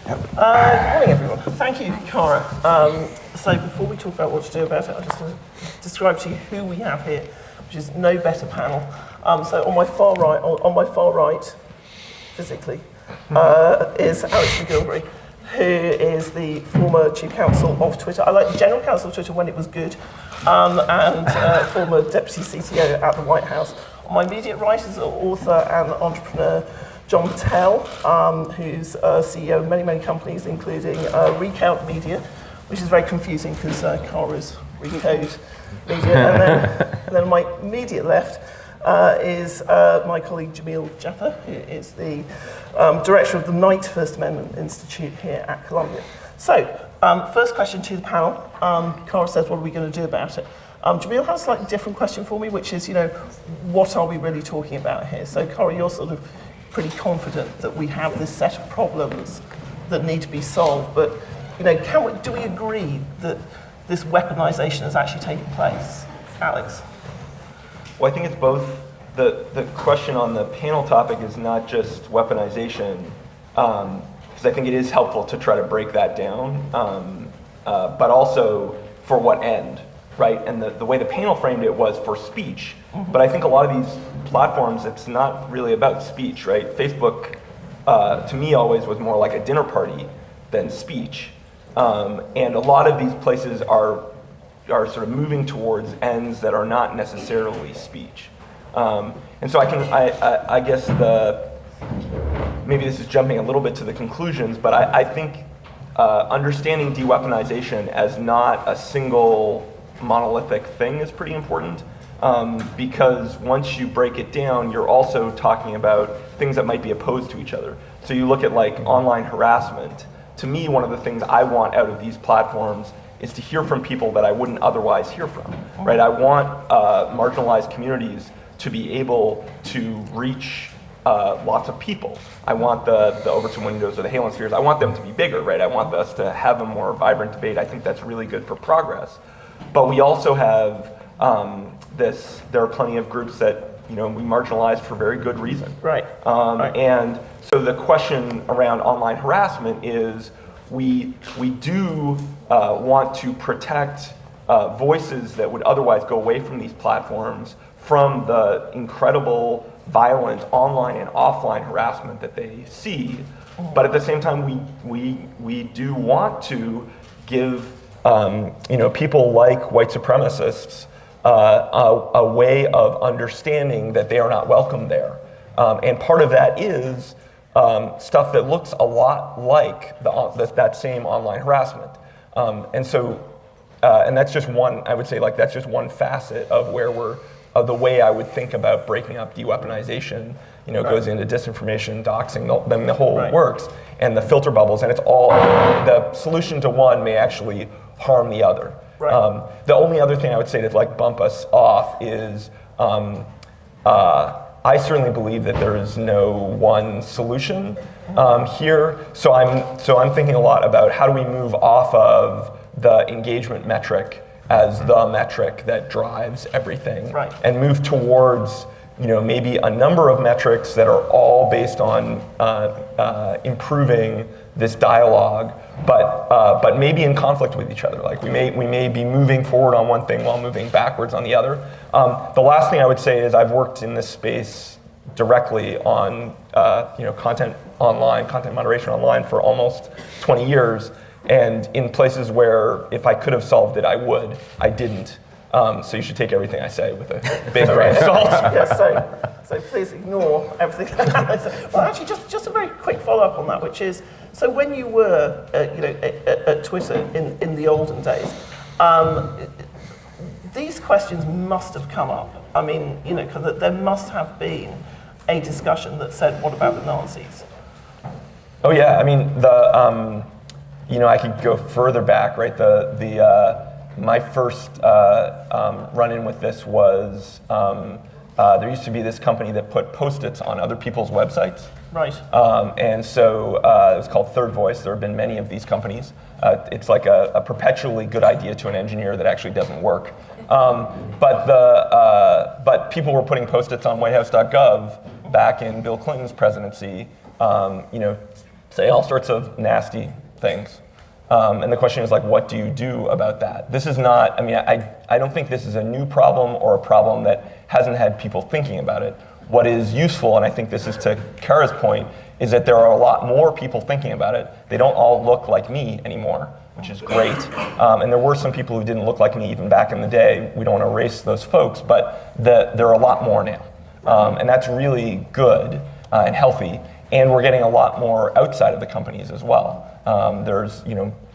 Good morning, everyone. Thank you, Cara. So before we talk about what to do about it, I'm just going to describe to you who we have here, which is no better panel. So on my far right, physically, is Alex McGilvery, who is the former chief counsel of Twitter. I like general counsel of Twitter when it was good, and former deputy CTO at the White House. On my immediate right is author and entrepreneur John Patel, who's CEO of many, many companies, including Recount Media, which is very confusing because Cara's Recode Media. And then on my immediate left is my colleague Jamil Jaffer, who is the director of the Knight First Amendment Institute here at Columbia. So, first question to the panel. Cara says, what are we going to do about it? Jamil has a slightly different question for me, which is, what are we really talking about here? So, Cara, you're sort of pretty confident that we have this set of problems that need to be solved, but do we agree that this weaponization is actually taking place? Alex? Well, I think it's both. The question on the panel topic is not just weaponization, because I think it is helpful to try to break that down, but also for what end, right? And the way the panel framed it was for speech, but I think a lot of these platforms, it's not really about speech, right? Facebook, to me, always was more like a dinner party than speech. And a lot of these places are sort of moving towards ends that are not necessarily speech. And so I guess maybe this is jumping a little bit to the conclusions, but I think understanding de-weaponization as not a single monolithic thing is pretty important. Because once you break it down, you're also talking about things that might be opposed to each other. So you look at like online harassment. To me, one of the things I want out of these platforms is to hear from people that I wouldn't otherwise hear from, right? I want marginalized communities to be able to reach lots of people. I want the Overton Windows or the Halen Spheres, I want them to be bigger, right? I want us to have a more vibrant debate. I think that's really good for progress. But we also have there are plenty of groups that we marginalized for very good reason. Right. And so the question around online harassment is we do want to protect voices that would otherwise go away from these platforms from the incredible violent online and offline harassment that they see. But at the same time, we do want to give people like white supremacists a way of understanding that they are not welcome there. And part of that is stuff that looks a lot like that same online harassment. And that's just one, I would say, that's just one facet of of the way I would think about breaking up de-weaponization. It goes into disinformation, doxing, the whole works, and the filter bubbles, and it's all, the solution to one may actually harm the other. Right. The only other thing I would say to bump us off is I certainly believe that there is no one solution here. So I'm thinking a lot about how do we move off of the engagement metric as the metric that drives everything, and move towards maybe a number of metrics that are all based on improving this dialogue, but maybe in conflict with each other. Like we may be moving forward on one thing while moving backwards on the other. The last thing I would say is I've worked in this space directly on content moderation online for almost 20 years, and in places where if I could have solved it, I would. I didn't. So you should take everything I say with a big grain of salt. Yes, so please ignore everything that I say. Well, actually, just a very quick follow-up on that, which is, so when you were at Twitter in the olden days, these questions must have come up. I mean, because there must have been a discussion that said, what about the Nazis? Oh yeah, I mean, I could go further back, right? My first run-in with this was there used to be this company that put Post-its on other people's websites. Right. And so it was called Third Voice. There have been many of these companies. It's like a perpetually good idea to an engineer that actually doesn't work. But people were putting Post-its on whitehouse.gov back in Bill Clinton's presidency, say all sorts of nasty things. And the question is like, what do you do about that? This is not, I mean, I don't think this is a new problem or a problem that hasn't had people thinking about it. What is useful, and I think this is to Kara's point, is that there are a lot more people thinking about it. They don't all look like me anymore, which is great. And there were some people who didn't look like me even back in the day. We don't want to erase those folks, but there are a lot more now. And that's really good and healthy. And we're getting a lot more outside of the companies as well. There's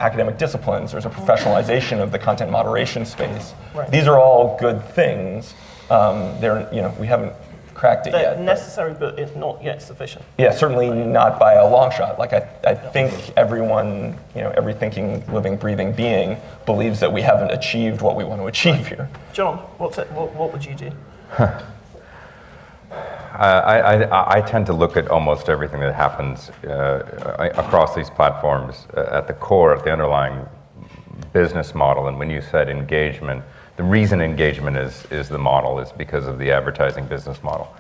academic disciplines, there's a professionalization of the content moderation space. Right. These are all good things. We haven't cracked it They're yet. necessary, but it's not yet sufficient. Yeah, certainly not by a long shot. Like I think everyone, every thinking, living, breathing being believes that we haven't achieved what we want to achieve here. John, what would you do? I tend to look at almost everything that happens across these platforms at the core, at the underlying business model. And when you said engagement, the reason engagement is the model is because of the advertising business model.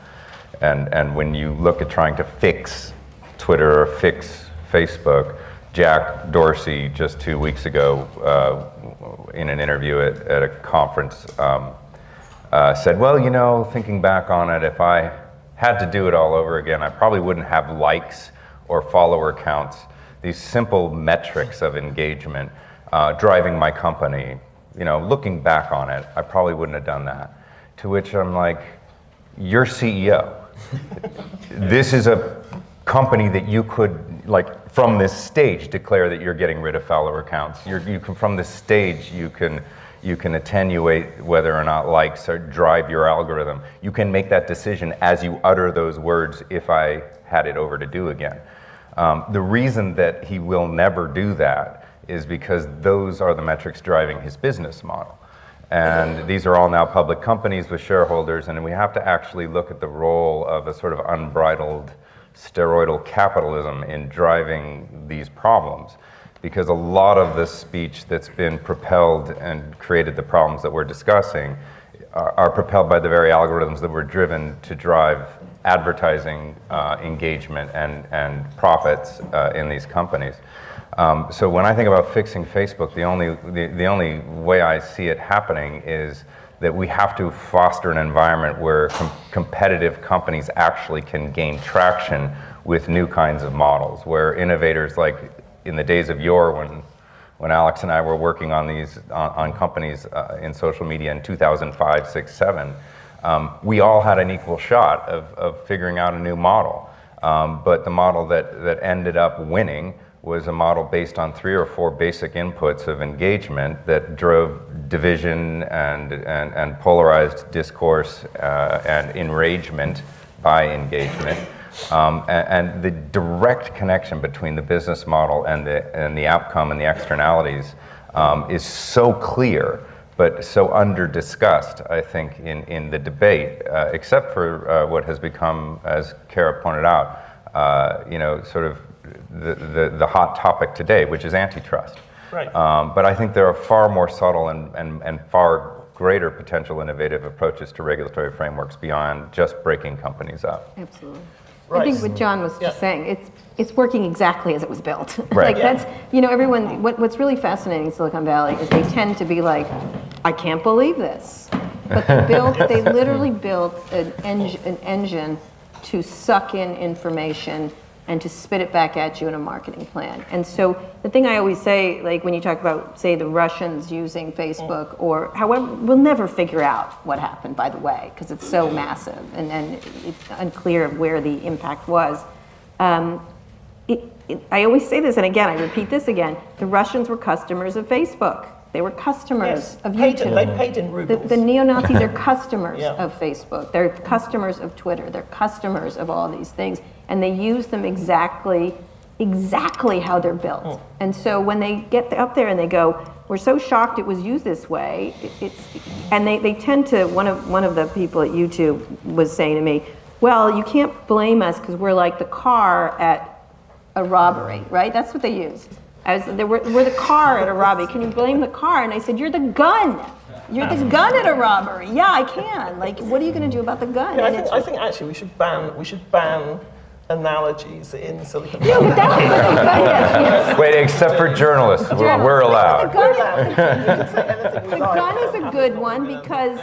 And when you look at trying to fix Twitter or fix Facebook, Jack Dorsey just 2 weeks ago in an interview at a conference said, well, thinking back on it, if I had to do it all over again, I probably wouldn't have likes or follower counts, these simple metrics of engagement driving my company. Looking back on it, I probably wouldn't have done that. To which I'm like, you're CEO. This is a company that you could, from this stage, declare that you're getting rid of follower counts. From this stage, you can attenuate whether or not likes or drive your algorithm. You can make that decision as you utter those words if I had it over to do again. The reason that he will never do that is because those are the metrics driving his business model. And these are all now public companies with shareholders, and we have to actually look at the role of a sort of unbridled steroidal capitalism in driving these problems. Because a lot of the speech that's been propelled and created the problems that we're discussing are propelled by the very algorithms that were driven to drive advertising engagement and profits in these companies. So when I think about fixing Facebook, the only way I see it happening is that we have to foster an environment where competitive companies actually can gain traction with new kinds of models, where innovators like in the days of yore when Alex and I were working on these on companies in social media in 2005, 6, 7, we all had an equal shot of figuring out a new model. But the model that ended up winning was a model based on 3 or 4 basic inputs of engagement that drove division and polarized discourse and enragement by engagement. And the direct connection between the business model and the outcome and the externalities is so clear, but so under-discussed, I think, in the debate, except for what has become, as Kara pointed out, sort of the hot topic today, which is antitrust. Right. But I think there are far more subtle and far greater potential innovative approaches to regulatory frameworks beyond just breaking companies up. Absolutely. Right. I think what John was just saying, it's working exactly as it was built. Right. That's, everyone, what's really fascinating in Silicon Valley is they tend to be like, I can't believe this. But they literally built an engine to suck in information and to spit it back at you in a marketing plan. And so the thing I always say, like when you talk about, say, the Russians using Facebook or however, we'll never figure out what happened, by the way, because it's so massive and it's unclear where the impact was. I always say this, and again, I repeat this again, the Russians were customers of Facebook. They were customers of YouTube. They paid in rubles. The neo-Nazis are customers Yeah. of Facebook. They're customers of Twitter. They're customers of all these things. And they use them exactly how they're built. And so when they get up there and they go, we're so shocked it was used this way, and they tend to, one of the people at YouTube was saying to me, well, you can't blame us because we're like the car at a robbery, right? That's what they use. We're the car at a robbery. Can you blame the car? And I said, you're the gun. You're the gun at a robbery. Yeah, I can. Like, what are you going to do about the gun? Yeah, I think actually we should ban analogies in Silicon No, Valley. but that was Wait, except for journalists, we're allowed. We're allowed. We can say anything we the like. gun is a good one because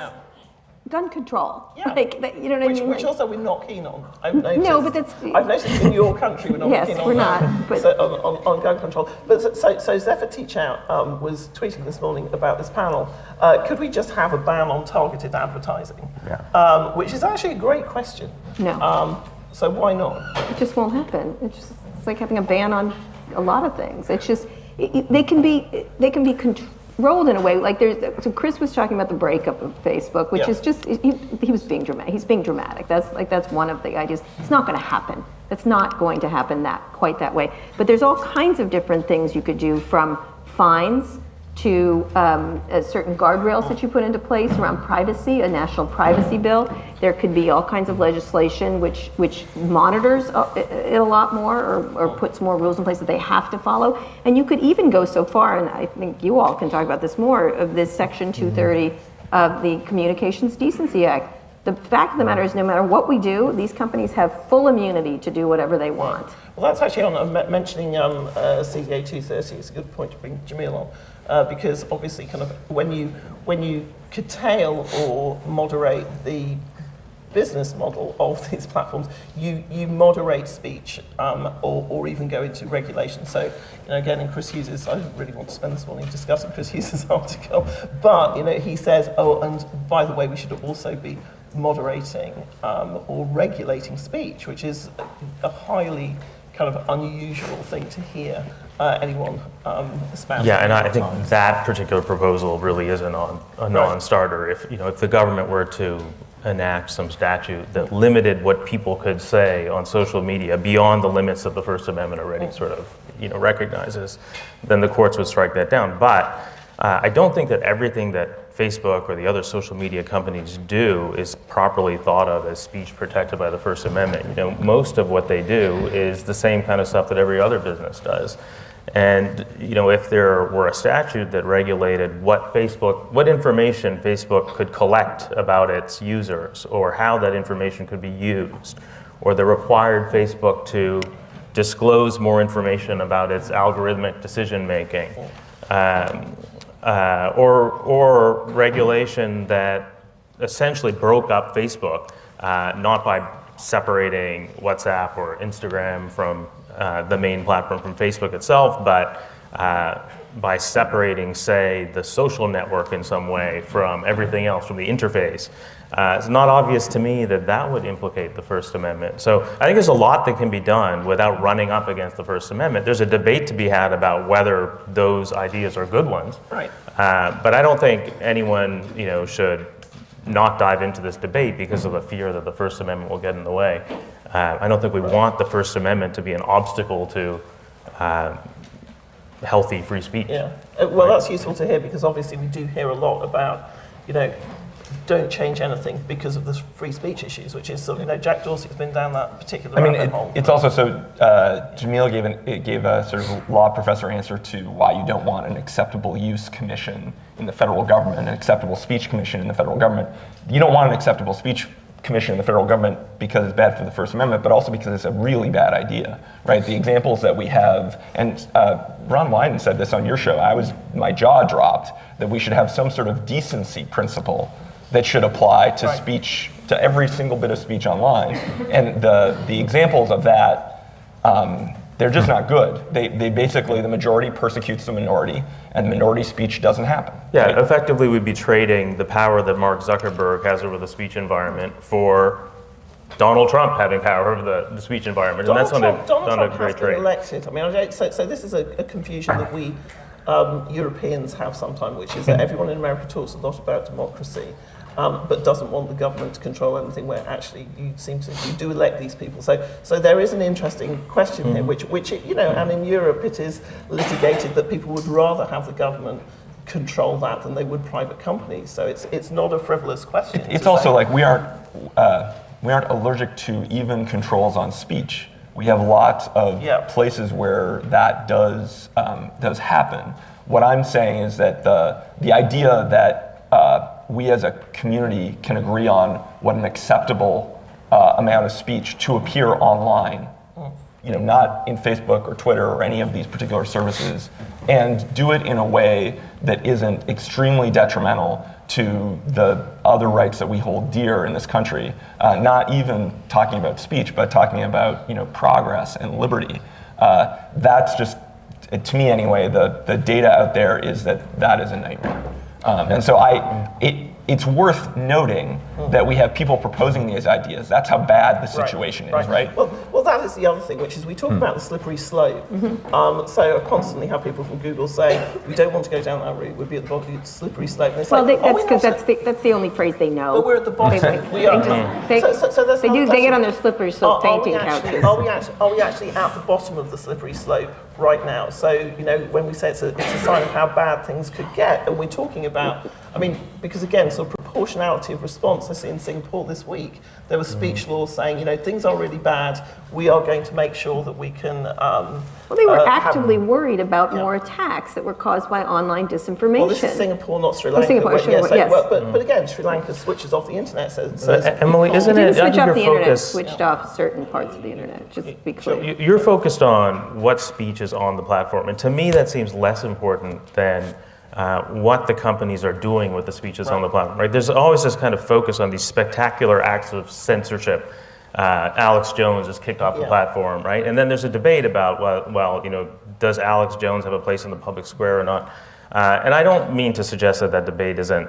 gun control. Yeah. Like, you know what I mean? Which Like- also we're not keen on. I've noticed. No, but that's- I've noticed in your country we're not Yes, keen on we're that. not, but- So, on gun control. But so Zephyr Teach Out was tweeting this morning about this panel. Could we just have a ban on targeted advertising? Yeah. Which is actually a great question. No. So why not? It just won't happen. It's like having a ban on a lot of things. It's just they can be controlled in a way. Like so Chris was talking about the breakup of Facebook, which Yeah. is just he was being dramatic. He's being dramatic. That's one of the ideas. It's not going to happen. That's not going to happen quite that way. But there's all kinds of different things you could do, from fines to certain guardrails that you put into place around privacy, a national privacy bill. There could be all kinds of legislation which monitors it a lot more, or puts more rules in place that they have to follow. And you could even go so far, and I think you all can talk about this more, of this Section 230 of the Communications Decency Act. The fact of the matter is, no matter what we do, these companies have full immunity to do whatever they want. Well, that's actually on mentioning CDA 230. It's a good point to bring Jamil on, because obviously, kind of when you curtail or moderate the business model of these platforms, you moderate speech, or even go into regulation. So, you know, again, in Chris Hughes's, I didn't really want to spend this morning discussing Chris Hughes's article, but you know, he says, oh, and by the way, we should also be moderating or regulating speech, which is a highly kind of unusual thing to hear anyone espouse. Yeah, and I think that particular proposal really is a non-starter. If the government were to enact some statute that limited what people could say on social media beyond the limits that the First Amendment already sort of recognizes, then the courts would strike that down. But I don't think that everything that Facebook or the other social media companies do is properly thought of as speech protected by the First Amendment. Most of what they do is the same kind of stuff that every other business does. And if there were a statute that regulated what information Facebook could collect about its users, or how that information could be used, or that required Facebook to disclose more information about its algorithmic decision making, or regulation that essentially broke up Facebook, not by separating WhatsApp or Instagram from the main platform from Facebook itself, but by separating, say, the social network in some way from everything else, from the interface. It's not obvious to me that would implicate the First Amendment. So I think there's a lot that can be done without running up against the First Amendment. There's a debate to be had about whether those ideas are good ones. Right. But I don't think anyone, should not dive into this debate because of the fear that the First Amendment will get in the way. I don't think we want the First Amendment to be an obstacle to healthy free speech. Yeah. Well, that's useful to hear, because obviously we do hear a lot about, don't change anything because of the free speech issues, which is sort of, Jack Dorsey's been down that particular rabbit hole. It's also so. Jamil gave a sort of law professor answer to why you don't want an acceptable use commission in the federal government, an acceptable speech commission in the federal government. You don't want an acceptable speech commission in the federal government because it's bad for the First Amendment, but also because it's a really bad idea, right? The examples that we have, and Ron Wyden said this on your show. My jaw dropped that we should have some sort of decency principle that should apply to speech, to every single bit of speech online. And the examples of that, they're just not good. They basically, the majority persecutes the minority, and minority speech doesn't happen. Yeah, right? effectively we'd be trading the power that Mark Zuckerberg has over the speech environment for Donald Trump having power over the speech environment. Donald and that's Trump not a has great been trade. elected. I mean, so this is a confusion that we Europeans have sometimes, which is that everyone in America talks a lot about democracy, but doesn't want the government to control anything, where actually you do elect these people. So there is an interesting question here, which and in Europe it is litigated that people would rather have the government control that than they would private companies. So it's not a frivolous question. It's also like we aren't allergic to even controls on speech. We have lots of places where that does happen. What I'm saying is that the idea that we as a community can agree on what an acceptable amount of speech to appear online not in Facebook or Twitter or any of these particular services, and do it in a way that isn't extremely detrimental to the other rights that we hold dear in this country, not even talking about speech, but talking about progress and liberty. That's just, to me anyway, the data out there is that is a nightmare. And so it's worth noting that we have people proposing these ideas. That's how bad the situation is, right? Well, that is the other thing, which is we talk about the slippery slope. So I constantly have people from Google say, we don't want to go down that route, we'd be at the bottom of the slippery slope. And it's Well, like, that's because that's the only phrase they know. But we're at the bottom. We are. They there's they get on their slippery slope fainting couches. Are we actually at the bottom of the slippery slope right now? So, when we say it's a sign of how bad things could get, and we're talking about, because again, sort of proportionality of response. I see in Singapore this week, there were speech laws saying, things are really bad. We are going to make sure that we can. Well, they were actively worried about more attacks that were caused by online disinformation. Well, this is Singapore, not Sri Lanka. Yes. But again, Sri Lanka switches off the internet. Emily, isn't Didn't it? I switch think off your the internet, focus. switched off certain parts of the internet, just to be clear. You're focused on what speech is on the platform, and to me that seems less important than what the companies are doing with the speeches on the platform. Right? There's always this kind of focus on these spectacular acts of censorship. Alex Jones is kicked off the platform, right? And then there's a debate about, does Alex Jones have a place in the public square or not? And I don't mean to suggest that debate isn't,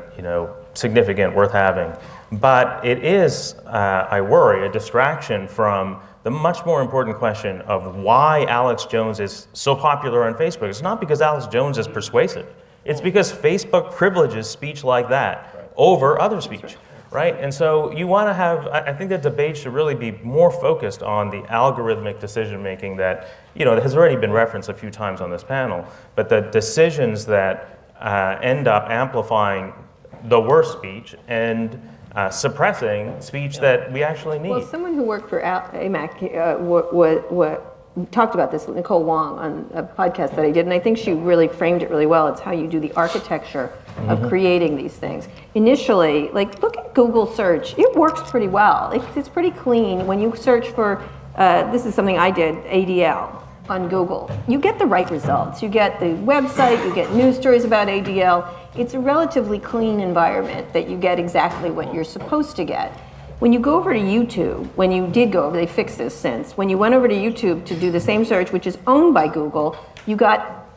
significant, worth having, but it is, I worry, a distraction from the much more important question of why Alex Jones is so popular on Facebook. It's not because Alex Jones is persuasive. It's because Facebook privileges speech like that over other speech, right? And so you want to have, I think the debate should really be more focused on the algorithmic decision making that, that has already been referenced a few times on this panel, but the decisions that end up amplifying the worst speech and suppressing speech that we actually need. Well, someone who worked for AMAC talked about this, Nicole Wong, on a podcast that I did, and I think she really framed it really well. It's how you do the architecture of creating these things. Initially, look at Google search. It works pretty well. It's pretty clean. When you search for, this is something I did, ADL on Google, you get the right results. You get the website, you get news stories about ADL. It's a relatively clean environment that you get exactly what you're supposed to get. When you go over to YouTube, when you did go over, they fixed this since, when you went over to YouTube to do the same search, which is owned by Google, you got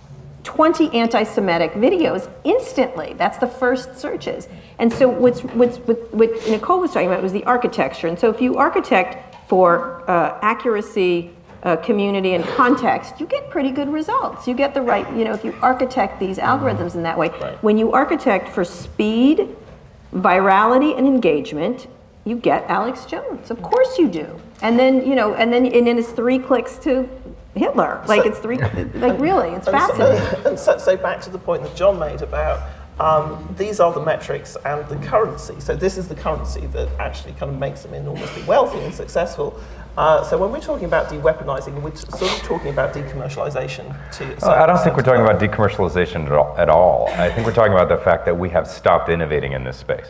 20 anti-Semitic videos instantly. That's the first searches. And so what Nicole was talking about was the architecture. And so if you architect for accuracy, community, and context, you get pretty good results. You get the right, if you architect these algorithms in that way. Right. When you architect for speed, virality, and engagement, you get Alex Jones. Of course you do. And then, and then it's 3 clicks to Hitler. It's really, it's fascinating. So back to the point that John made about these are the metrics and the currency. So this is the currency that actually kind of makes them enormously wealthy and successful. So when we're talking about de-weaponizing, we're sort of talking about decommercialization too. I don't think we're talking about decommercialization at all. I think we're talking about the fact that we have stopped innovating in this space.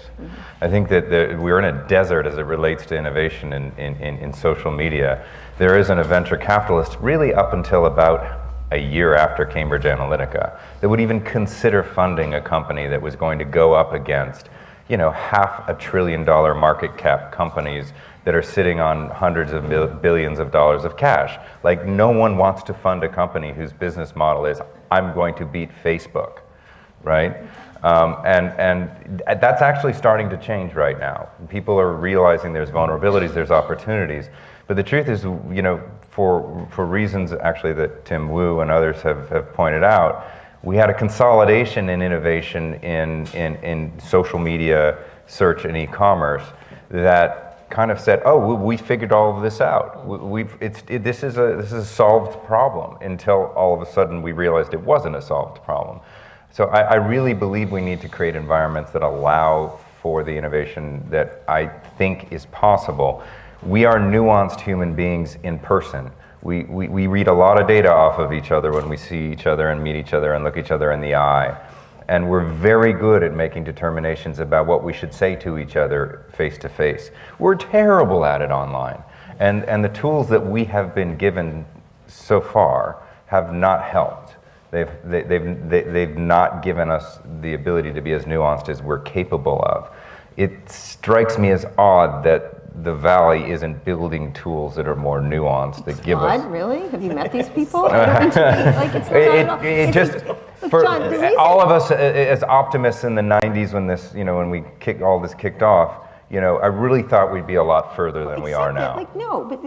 I think that we're in a desert as it relates to innovation in social media. There isn't a venture capitalist really up until about a year after Cambridge Analytica that would even consider funding a company that was going to go up against, $500 billion market cap companies that are sitting on hundreds of billions of dollars of cash. No one wants to fund a company whose business model is, I'm going to beat Facebook, right? And that's actually starting to change right now. People are realizing there's vulnerabilities, there's opportunities. But the truth is, for reasons actually that Tim Wu and others have pointed out, we had a consolidation in innovation in social media, search, and e-commerce that kind of said, "Oh, we figured all of this out. This is a solved problem." Until all of a sudden we realized it wasn't a solved problem. So I really believe we need to create environments that allow for the innovation that I think is possible. We are nuanced human beings in person. We read a lot of data off of each other when we see each other and meet each other and look each other in the eye. And we're very good at making determinations about what we should say to each other face to face. We're terrible at it online. And the tools that we have been given so far have not helped. They've not given us the ability to be as nuanced as we're capable of. It strikes me as odd that the Valley isn't building tools that are more nuanced that give us. Odd, really? Have you met these people? I don't mean to be, like, it's not at all. It just Look, for John, the reason- all of us as optimists in the '90s when this, when we all this kicked off, I really thought we'd be a lot further than we are Except that, now. like, no, but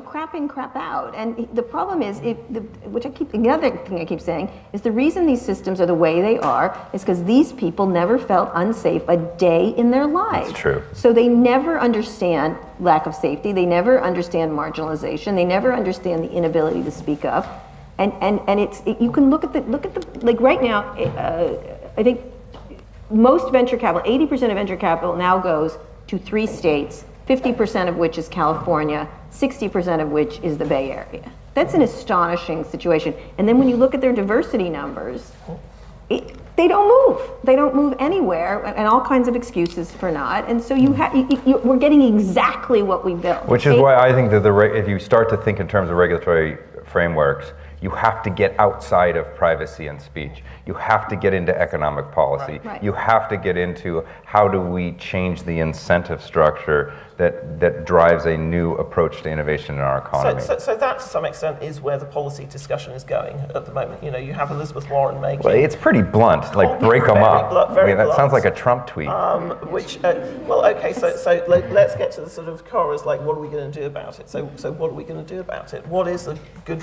crap in, crap out. And the problem is, the other thing I keep saying is the reason these systems are the way they are is because these people never felt unsafe a day in their lives. That's true. So they never understand lack of safety. They never understand marginalization. They never understand the inability to speak up. And you can look at the like right now. I think most venture capital, 80% of venture capital now goes to 3 states, 50% of which is California, 60% of which is the Bay Area. That's an astonishing situation. And then when you look at their diversity numbers, they don't move. They don't move anywhere, and all kinds of excuses for not. And so we're getting exactly what we built. Which is why I think that if you start to think in terms of regulatory frameworks, you have to get outside of privacy and speech. You have to get into economic policy. Right. You have to get into how do we change the incentive structure that drives a new approach to innovation in our economy. So that, to some extent, is where the policy discussion is going at the moment. You have Elizabeth Warren making... Well, it's pretty blunt, like break them up. Very that blunt. sounds like a Trump tweet. Okay, so let's get to the sort of Cora's, like, what are we going to do about it? So what are we going to do about it? What is a good...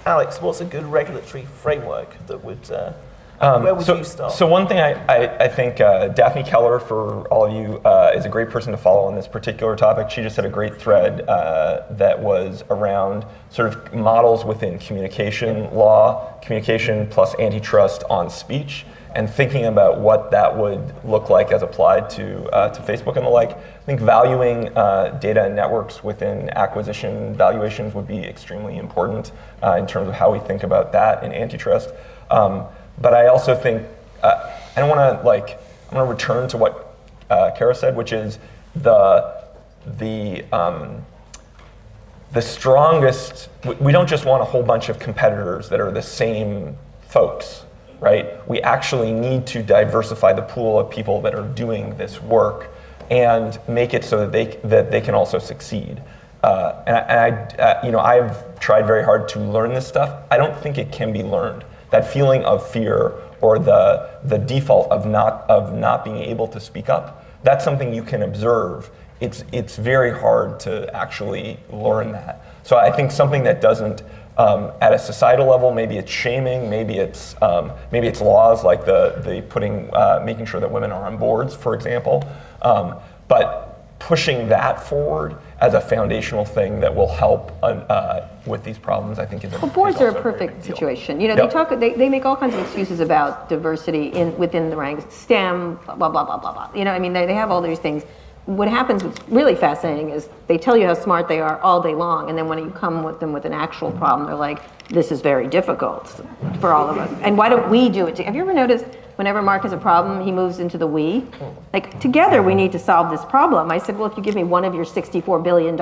Alex, what's a good regulatory framework that would... where would you start? So one thing I think Daphne Keller, for all of you, is a great person to follow on this particular topic. She just had a great thread that was around sort of models within communication law, communication plus antitrust on speech, and thinking about what that would look like as applied to Facebook and the like. I think valuing data and networks within acquisition valuations would be extremely important in terms of how we think about that in antitrust. But I also think, I don't want to I'm going to return to what Kara said, which is the strongest, we don't just want a whole bunch of competitors that are the same folks, right? We actually need to diversify the pool of people that are doing this work and make it so that they can also succeed. I've tried very hard to learn this stuff. I don't think it can be learned. That feeling of fear or the default of not being able to speak up, that's something you can observe. It's very hard to actually learn that. So I think something that doesn't, at a societal level, maybe it's shaming, maybe it's laws like the putting, making sure that women are on boards, for example. But pushing that forward as a foundational thing that will help with these problems, I think is Well, boards are a perfect situation. They make all kinds of excuses about diversity within the ranks, STEM, blah, blah, blah, blah, blah. They have all these things. What happens, what's really fascinating is they tell you how smart they are all day long, and then when you come with them with an actual problem, they're like, this is very difficult for all of us. And why don't we do it? Have you ever noticed whenever Mark has a problem, he moves into the we? Like, together we need to solve this problem. I said, well, if you give me one of your $64 billion,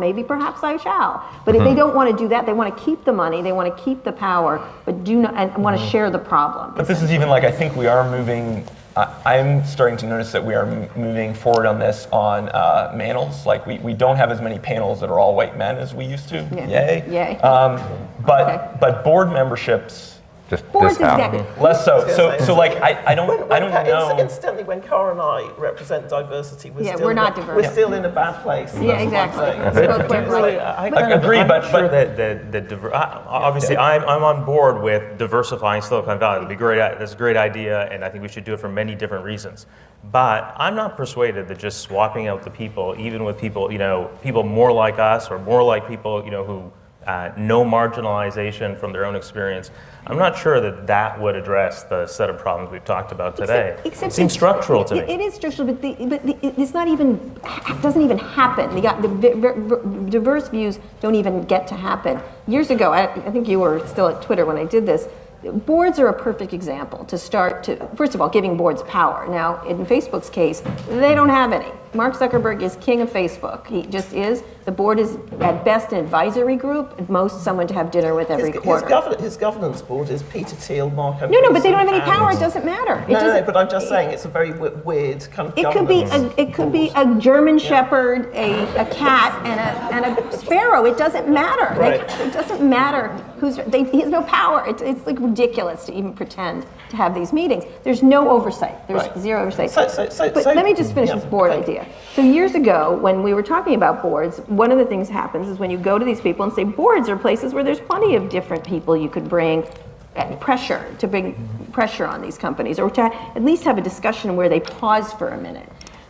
maybe perhaps I shall. But if they don't want to do that, they want to keep the money, they want to keep the power, but do not, and want to share the problem. But this is even I think we are moving, I'm starting to notice that we are moving forward on this on manels. Like we don't have as many panels that are all white men as we used to. Yeah. Yay. But board memberships, Just Boards this happen. exactly. less so. I don't know. Incidentally, when Cara and I represent diversity, we're not diverse. We're still in a bad place. Yeah, exactly. Both went right. I agree, but obviously I'm on board with diversifying Silicon Valley. It'd be great. That's a great idea, and I think we should do it for many different reasons. But I'm not persuaded that just swapping out the people, even with people, people more like us or more like people, who know marginalization from their own experience, I'm not sure that would address the set of problems we've talked about today. Except it seems structural to me. It is structural, but it's not even, doesn't even happen. The diverse views don't even get to happen. Years ago, I think you were still at Twitter when I did this, boards are a perfect example to start to, first of all, giving boards power. Now, in Facebook's case, they don't have any. Mark Zuckerberg is king of Facebook. He just is. The board is at best an advisory group, at most someone to have dinner with every quarter. His governance board is Peter Thiel, Mark. No, but they don't have any power. It doesn't matter. No, but I'm just saying it's a very weird kind of. It could be a German Shepherd, a cat, and a sparrow. It doesn't matter. Right. It doesn't matter he has no power. It's like ridiculous to even pretend to have these meetings. There's no oversight. There's zero oversight. But let me just finish this board idea. So years ago, when we were talking about boards, one of the things that happens is when you go to these people and say boards are places where there's plenty of different people you could bring pressure on these companies, or to at least have a discussion where they pause for a minute.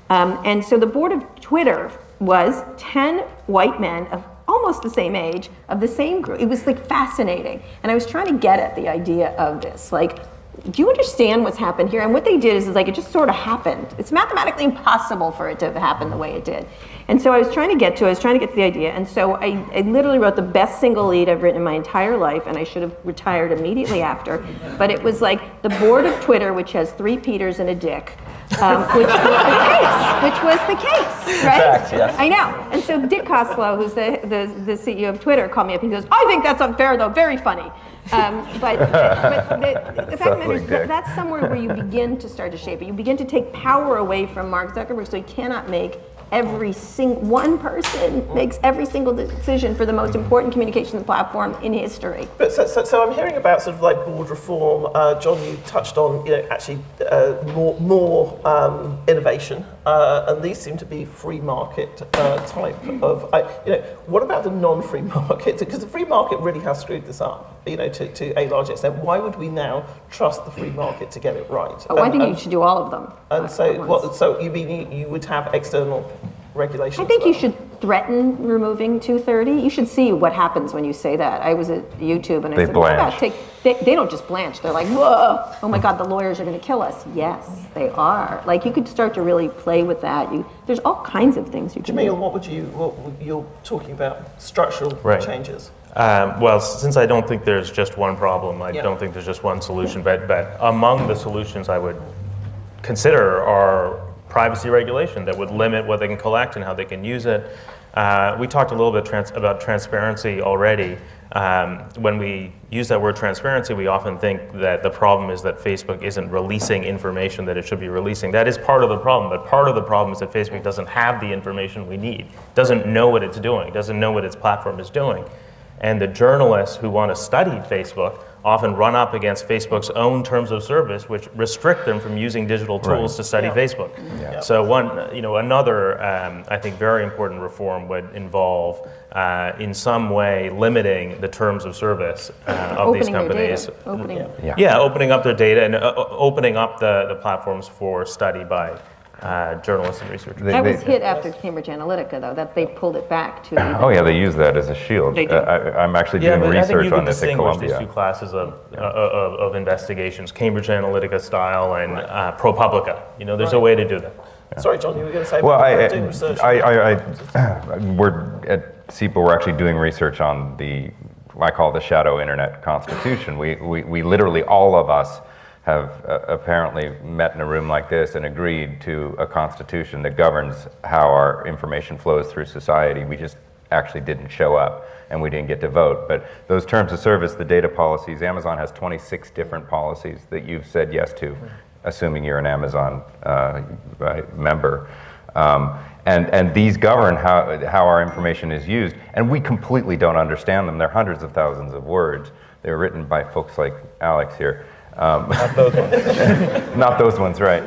And so the board of Twitter was 10 white men of almost the same age, of the same group. It was like fascinating. And I was trying to get at the idea of this. Like, do you understand what's happened here? And what they did is like, it just sort of happened. It's mathematically impossible for it to have happened the way it did. And so I was trying to get to the idea. And so I literally wrote the best single lead I've written in my entire life, and I should have retired immediately after. But it was like the board of Twitter, which has 3 Peters and a Dick, which was the case, right? Fact, yes. I know. And so Dick Costlow, who's the CEO of Twitter, called me up and he goes, I think that's unfair though, very funny. But the fact of the matter is that's somewhere where you begin to start to shape it. You begin to take power away from Mark Zuckerberg, so he cannot make one person makes every single decision for the most important communication platform in history. But so I'm hearing about sort of like board reform. John, you touched on actually more innovation, and these seem to be free market type of. What about the non-free market? Because the free market really has screwed this up. To a large extent. Why would we now trust the free market to get it right? Oh, I think you should do all of them. And so you mean you would have external regulations? I think you should threaten removing 230. You should see what happens when you say that. I was at YouTube and I said, what about they don't just blanch. They're like, whoa, oh my God, the lawyers are going to kill us. Yes, they are. Like, you could start to really play with that. There's all kinds of things you can do. Jamil, you're talking about structural changes. Well, since I don't think there's just one problem, I don't think there's just one solution, but among the solutions I would consider are privacy regulation that would limit what they can collect and how they can use it. We talked a little bit about transparency already. When we use that word transparency, we often think that the problem is that Facebook isn't releasing information that it should be releasing. That is part of the problem, but part of the problem is that Facebook doesn't have the information we need, doesn't know what it's doing, doesn't know what its platform is doing. And the journalists who want to study Facebook often run up against Facebook's own terms of service, which restrict them from using digital tools to study Facebook. Yeah. So another, I think, very important reform would involve, in some way, limiting the terms of service of these companies. Opening up their data and opening up the platforms for study by journalists and researchers. That was hit after Cambridge Analytica, though, that they pulled it back to. Oh yeah, they use that as a shield. They do. I'm actually doing research on this at Columbia. These two classes of investigations, Cambridge Analytica style and ProPublica. There's a way to do that. Yeah. Sorry, John, you were going to say doing research. We're at CEPA, we're actually doing research on I call the shadow internet constitution. We literally, all of us, have apparently met in a room like this and agreed to a constitution that governs how our information flows through society. We just actually didn't show up and we didn't get to vote. But those terms of service, the data policies, Amazon has 26 different policies that you've said yes to, assuming you're an Amazon member. And these govern how our information is used. And we completely don't understand them. They're hundreds of thousands of words. They were written by folks like Alex here. Not those ones. Not those ones, right.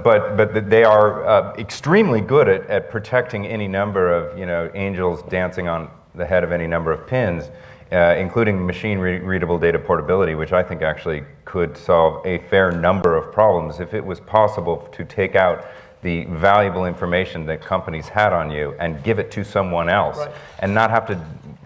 But they are extremely good at protecting any number of angels dancing on the head of any number of pins, including machine-readable data portability, which I think actually could solve a fair number of problems if it was possible to take out the valuable information that companies had on you and give it to someone else, and not have to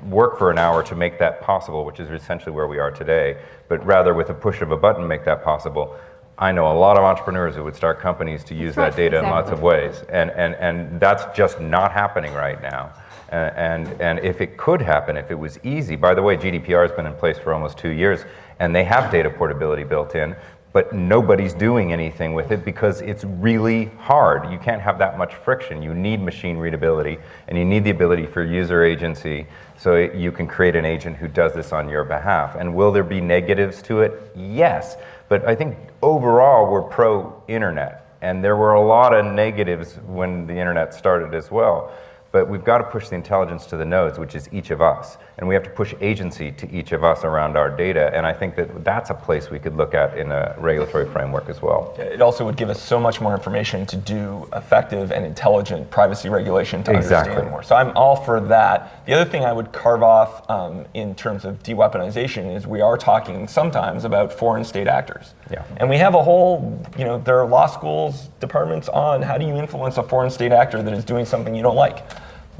work for an hour to make that possible, which is essentially where we are today, but rather with a push of a button make that possible. I know a lot of entrepreneurs who would start companies to use that data in lots of ways, and that's just not happening right now. And if it could happen, if it was easy, by the way, GDPR has been in place for almost 2 years, and they have data portability built in, but nobody's doing anything with it because it's really hard. You can't have that much friction. You need machine readability, and you need the ability for user agency so you can create an agent who does this on your behalf. And will there be negatives to it? Yes. But I think overall we're pro-internet. And there were a lot of negatives when the internet started as well. But we've got to push the intelligence to the nodes, which is each of us. And we have to push agency to each of us around our data. And I think that that's a place we could look at in a regulatory framework as well. It also would give us so much more information to do effective and intelligent privacy regulation to understand more. So I'm all for that. The other thing I would carve off in terms of de-weaponization is we are talking sometimes about foreign state actors. Yeah. And we have a whole, there are law schools, departments on how do you influence a foreign state actor that is doing something you don't like.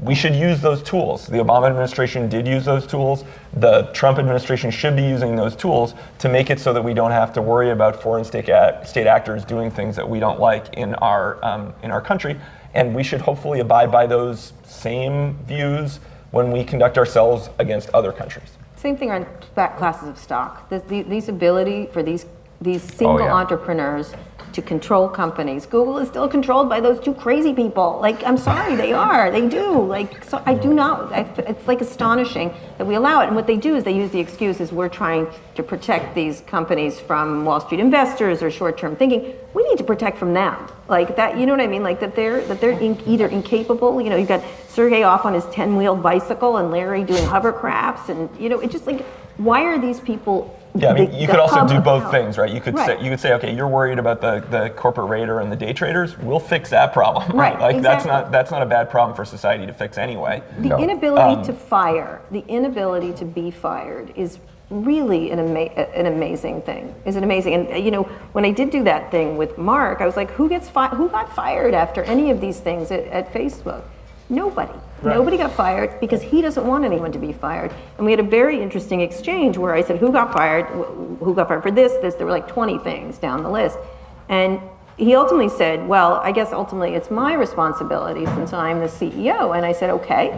We should use those tools. The Obama administration did use those tools. The Trump administration should be using those tools to make it so that we don't have to worry about foreign state actors doing things that we don't like in our country. And we should hopefully abide by those same views when we conduct ourselves against other countries. Same thing on classes of stock. These ability for these single entrepreneurs to control companies. Google is still controlled by those two crazy people. Like, I'm sorry, they are. They do. Like, so I do not. It's like astonishing that we allow it. And what they do is they use the excuse is we're trying to protect these companies from Wall Street investors or short-term thinking. We need to protect from them. Like that, you know what I mean? Like that they're either incapable. You've got Sergey off on his 10-wheeled bicycle and Larry doing hovercrafts, and it's just like, why are these people? Yeah, I mean, you could also do both things, right? You could Right. say, okay, you're worried about the corporate raider and the day traders. We'll fix that problem, Right, Like exactly. that's not a bad problem for society to fix anyway. The inability to fire, the inability to be fired is really an amazing thing. Is it amazing? And when I did do that thing with Mark, I was like, who got fired after any of these things at Facebook? Nobody. Right. Nobody got fired because he doesn't want anyone to be fired. And we had a very interesting exchange where I said, who got fired? Who got fired for this? There were like 20 things down the list. And he ultimately said, well, I guess ultimately it's my responsibility since I'm the CEO. And I said, okay.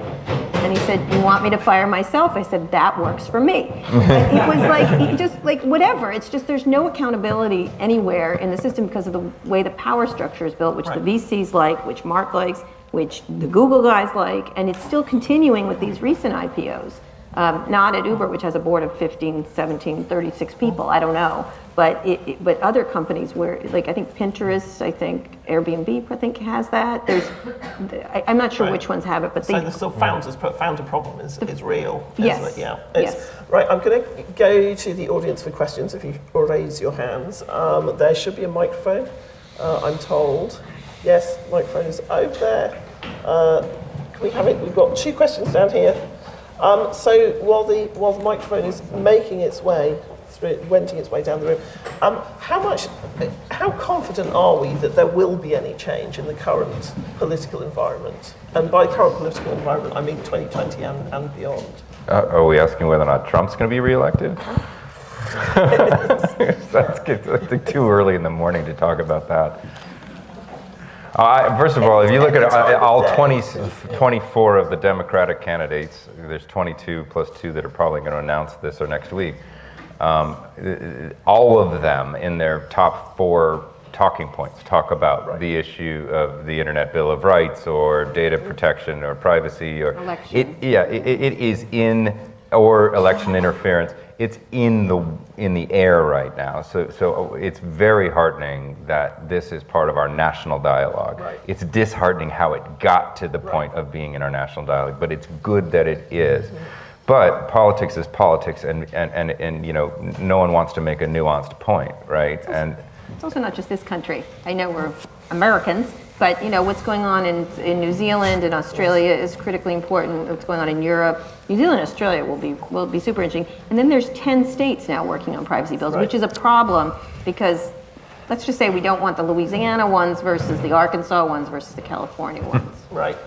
And he said, you want me to fire myself? I said, that works for me. And it was like, just like whatever. It's just there's no accountability anywhere in the system because of the way the power structure is built, which the VCs like, which Mark likes, which the Google guys like, and it's still continuing with these recent IPOs. Not at Uber, which has a board of 15, 17, 36 people, I don't know. But but other companies where, like I think Pinterest, I think Airbnb, I think has that. I'm not sure which ones have it, but so there's still founder problem is real, yes, isn't it? Yeah. Yes. Right, I'm going to go to the audience for questions if you raise your hands. There should be a microphone, I'm told. Yes, microphone is over there. Can we have it? We've got two questions down here. So while the microphone is making its way wending its way down the room, how confident are we that there will be any change in the current political environment? And by current political environment, I mean 2020 and beyond. Are we asking whether or not Trump's going to be reelected? That's too early in the morning to talk about that. First of all, if you look at all 24 of the Democratic candidates, there's 22 plus 2 that are probably going to announce this or next week. All of them in their top 4 talking points talk about the issue of the Internet Bill of Rights or data protection or privacy or election. It is in, or election interference. It's in the air right now. So it's very heartening that this is part of our national dialogue. Right. It's disheartening how it got to the point of being in our national dialogue, but it's good that it is. But politics is politics, and no one wants to make a nuanced point, right? And it's also not just this country. I know we're Americans, but what's going on in New Zealand and Australia is critically important. What's going on in Europe, New Zealand and Australia will be super interesting. And then there's 10 states now working on privacy bills, which is a problem because let's just say we don't want the Louisiana ones versus the Arkansas ones versus the California ones. Right.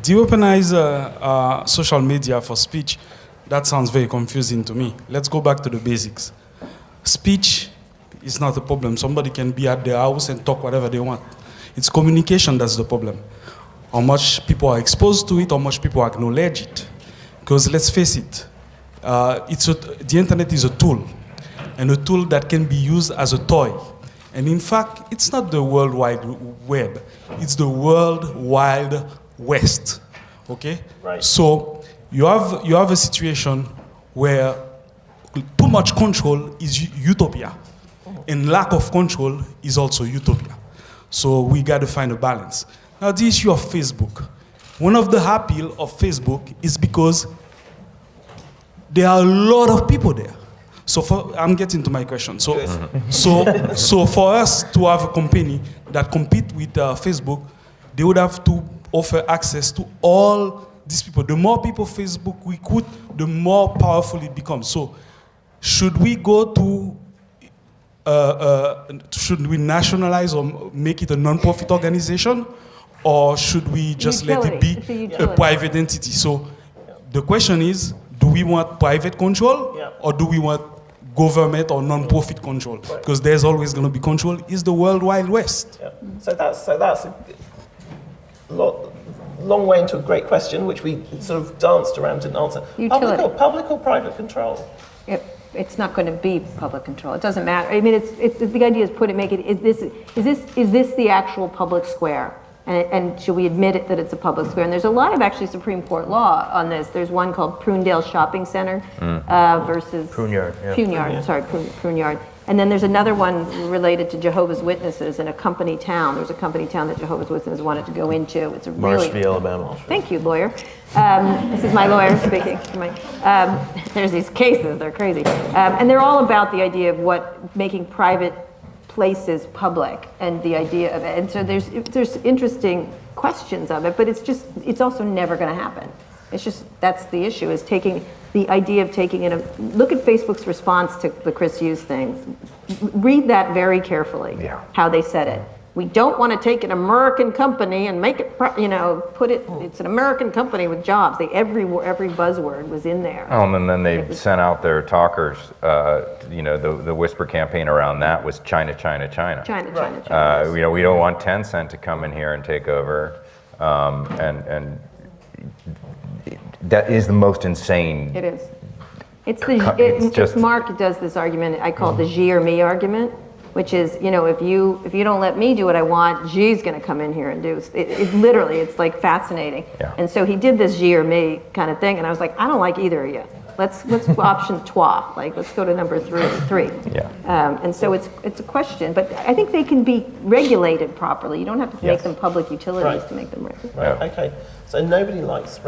De-Weaponize social media for speech. That sounds very confusing to me. Let's go back to the basics. Speech is not a problem. Somebody can be at their house and talk whatever they want. It's communication that's the problem. How much people are exposed to it, how much people acknowledge it. Because let's face it, the internet is a tool. and a tool that can be used as a toy. And in fact, it's not the World Wide Web, it's the World Wide West, okay? Right. So you have a situation where too much control is utopia, and lack of control is also utopia. So we got to find a balance. Now, the issue of Facebook. One of the appeal of Facebook is because there are a lot of people there. So I'm getting to my question. So for us to have a company that compete with Facebook, they would have to offer access to all these people. The more people Facebook recruit, the more powerful it becomes. So should we go to should we nationalize or make it a non-profit organization, or should we just let it be a private entity? So the question is, do we want private control, or do we want government or non-profit control? Because there's always going to be control. Is the World Wide West? Yeah. So that's a long way into a great question, which we sort of danced around, didn't answer. Utility. Public or private control? It's not going to be public control. It doesn't matter. I mean, it's the big idea is is this the actual public square? And should we admit it that it's a public square? And there's a lot of actually Supreme Court law on this. There's one called Prunedale Shopping Center versus Pruneyard, yeah. Pruneyard. And then there's another one related to Jehovah's Witnesses in a company town. There's a company town that Jehovah's Witnesses wanted to go into. It's a really... Marshville, Alabama. Thank you, lawyer. This is my lawyer speaking. There's these cases, they're crazy. And they're all about the idea of making private places public and the idea of it. And so there's interesting questions of it, but it's also never going to happen. It's just, that's the issue, is taking the idea of taking in look at Facebook's response to the Chris Hughes thing. Read that very carefully, how they said it. We don't want to take an American company and make it, it's an American company with jobs. Every buzzword was in there. And then they sent out their talkers, the whisper campaign around that was China, China, China. China. We don't want Tencent to come in here and take over. And that is the most insane. It is. It's Mark does this argument, I call it the Xi or me argument, which is, if you don't let me do what I want, Xi's going to come in here and do it. Literally, it's like fascinating. Yeah. And so he did this Xi or me kind of thing, and I was like, I don't like either of you. Let's option trois. Let's go to number three. Yeah. And so it's a question, but I think they can be regulated properly. You don't have to make them public utilities to make them regulated. Right. Okay. So nobody likes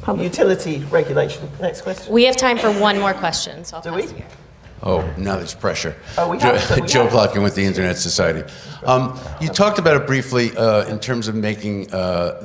utility regulation. Next question. We have time for one more question, so I'll Do pass we? it here. Oh, now there's pressure. Oh, we have. Joe Plotkin with the Internet Society. You talked about it briefly in terms of making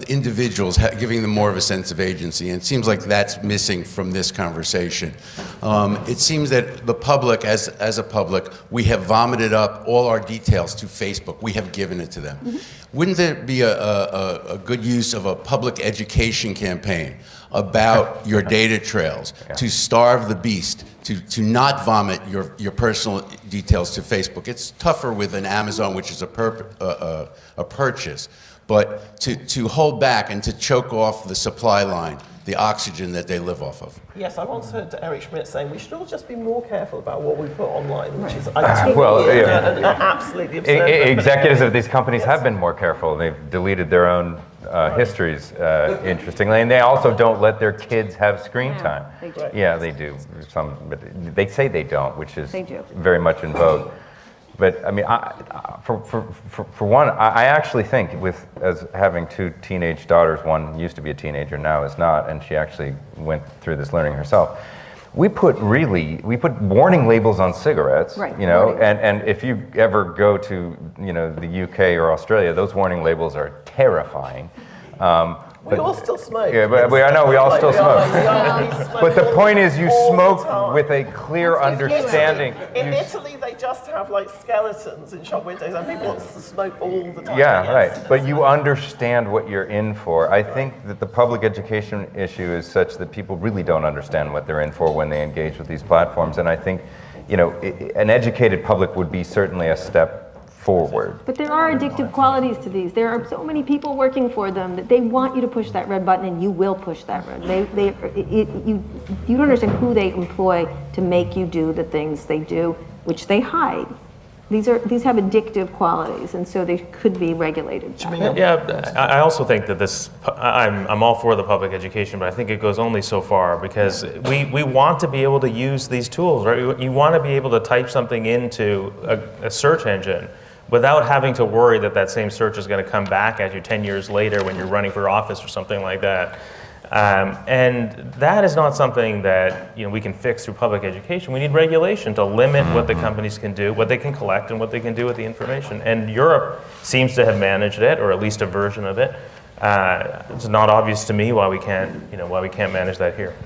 individuals, giving them more of a sense of agency, and it seems like that's missing from this conversation. It seems that the public, as a public, we have vomited up all our details to Facebook. We have given it to them. Mm-hmm. Wouldn't there be a good use of a public education campaign about your data trails, to starve the beast, to not vomit your personal details to Facebook? It's tougher with an Amazon, which is a purchase, but to hold back and to choke off the supply line, the oxygen that they live off of. Yes, I once heard Eric Schmidt saying we should all just be more careful about what we put online, which is absolutely absurd. Executives of these companies have been more careful. They've deleted their own histories, interestingly, and they also don't let their kids have screen time. They do. But they say they don't, which is very much in vogue. But I mean, for one, I actually think, as having two teenage daughters, one used to be a teenager, now is not, and she actually went through this learning herself. We put warning labels on cigarettes, and if you ever go to the UK or Australia, those warning labels are terrifying. We all still smoke. Yeah, but I know we all still smoke. But the point is, you smoke with a clear understanding. In Italy, they just have skeletons in shop windows, and people smoke all the time. Yeah, right. But you understand what you're in for. I think that the public education issue is such that people really don't understand what they're in for when they engage with these platforms. And I think, an educated public would be certainly a step forward. But there are addictive qualities to these. There are so many people working for them that they want you to push that red button, and you will push that red. You don't understand who they employ to make you do the things they do, which they hide. These have addictive qualities, and so they could be regulated. Yeah, I also think that I'm all for the public education, but I think it goes only so far, because we want to be able to use these tools, right? You want to be able to type something into a search engine without having to worry that that same search is going to come back at you 10 years later when you're running for office or something like that. And that is not something that we can fix through public education. We need regulation to limit what the companies can do, what they can collect, and what they can do with the information. And Europe seems to have managed it, or at least a version of it. It's not obvious to me why we can't manage that here.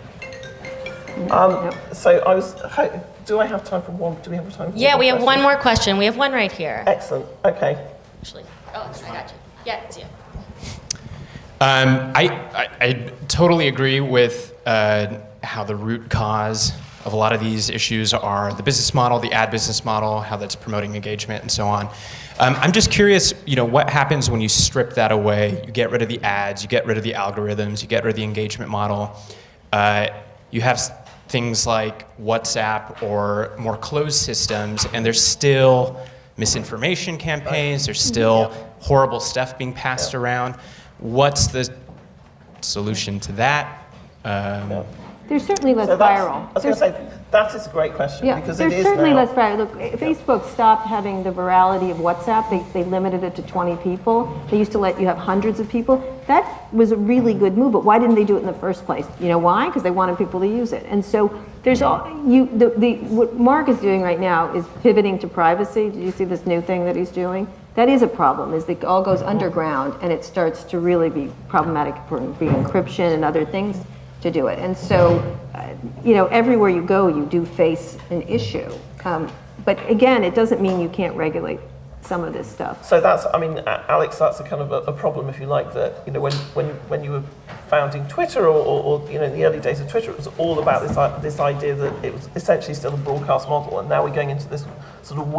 So do I have time for one? Do we have time for Yeah, one we have question? one more question. We have one right here. Excellent. Okay. Actually, I got you. Yeah, it's you. I totally agree with how the root cause of a lot of these issues are the business model, the ad business model, how that's promoting engagement and so on. I'm just curious, what happens when you strip that away? You get rid of the ads, you get rid of the algorithms, you get rid of the engagement model. You have things like WhatsApp or more closed systems, and there's still misinformation campaigns, there's still horrible stuff being passed around. What's the solution to that? There's certainly less So viral. I was going to say, that is a great question, Yeah, because there's it is certainly now. less viral. Look, Facebook stopped having the virality of WhatsApp. They limited it to 20 people. They used to let you have hundreds of people. That was a really good move, but why didn't they do it in the first place? You know why? Because they wanted people to use it. And so there's what Mark is doing right now is pivoting to privacy. Did you see this new thing that he's doing? That is a problem, is it all goes underground, and it starts to really be problematic for the encryption and other things to do it. And so, everywhere you go, you do face an issue. But again, it doesn't mean you can't regulate some of this stuff. So that's, Alex, that's a kind of a problem, if you like, that, when you were founding Twitter or in the early days of Twitter, it was all about this idea that it was essentially still a broadcast model, and now we're going into this sort of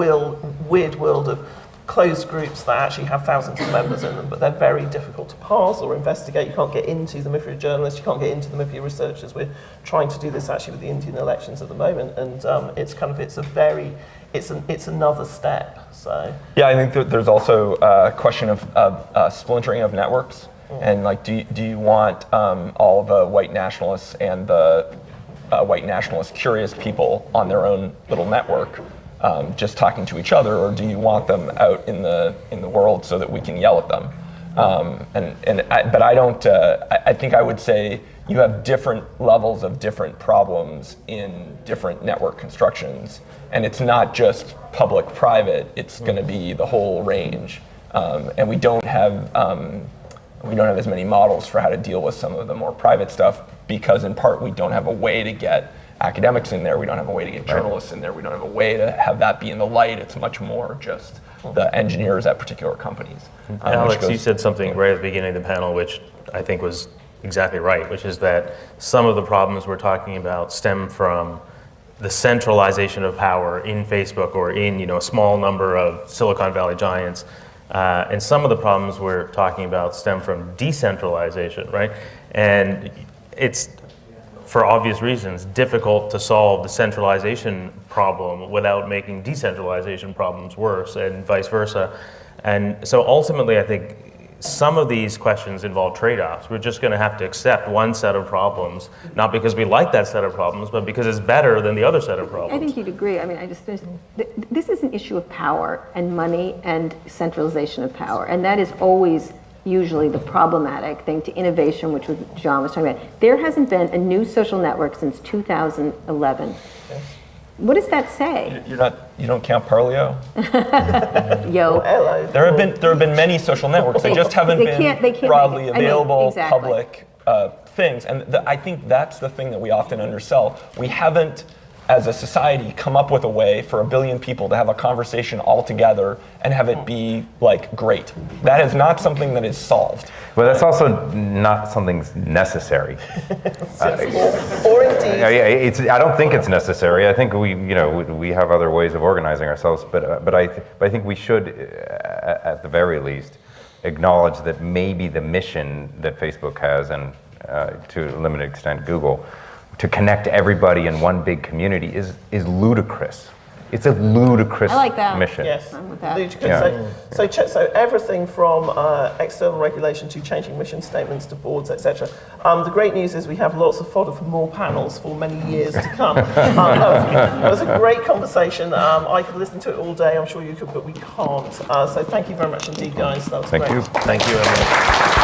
weird world of closed groups that actually have thousands of members in them, but they're very difficult to parse or investigate. You can't get into them if you're a journalist, you can't get into them if you're researchers. We're trying to do this actually with the Indian elections at the moment, and it's another step. So Yeah, I think that there's also a question of splintering of networks, and do you want all the white nationalists and the white nationalist curious people on their own little network just talking to each other, or do you want them out in the world so that we can yell at them? But I don't. I think I would say you have different levels of different problems in different network constructions, and it's not just public-private. It's going to be the whole range, and we don't have as many models for how to deal with some of the more private stuff, because in part we don't have a way to get academics in there, we don't have a way to get journalists in there, we don't have a way to have that be in the light. It's much more just the engineers at particular companies. Alex, you said something right at the beginning of the panel, which I think was exactly right, which is that some of the problems we're talking about stem from the centralization of power in Facebook or in a small number of Silicon Valley giants. And some of the problems we're talking about stem from decentralization, right? And it's, for obvious reasons, difficult to solve the centralization problem without making decentralization problems worse, and vice versa. And so ultimately, I think some of these questions involve trade-offs. We're just going to have to accept one set of problems, not because we like that set of problems, but because it's better than the other set of problems. I think you'd agree. This is an issue of power and money and centralization of power, and that is always usually the problematic thing to innovation, which John was talking about. There hasn't been a new social network since 2011. What does that say? You don't count Parleo? Yo. hello. There have been many social networks. They just haven't been broadly available, exactly. public things. And I think that's the thing that we often undersell. We haven't, as a society, come up with a way for 1 billion people to have a conversation all together and have it be great. That is not something that is solved. Well, that's also not something necessary. Or Steve. I don't think it's necessary. I think we have other ways of organizing ourselves, but I think we should, at the very least, acknowledge that maybe the mission that Facebook has, and to a limited extent Google, to connect everybody in one big community is ludicrous. It's a ludicrous I like that. mission. Yes, I'm with that. ludicrous. Yeah. So everything from external regulation to changing mission statements to boards, etc. The great news is we have lots of fodder for more panels for many years to come. That was a great conversation. I could listen to it all day. I'm sure you could, but we can't. So thank you very much indeed, guys. That was Thank great. you. Thank you, everyone.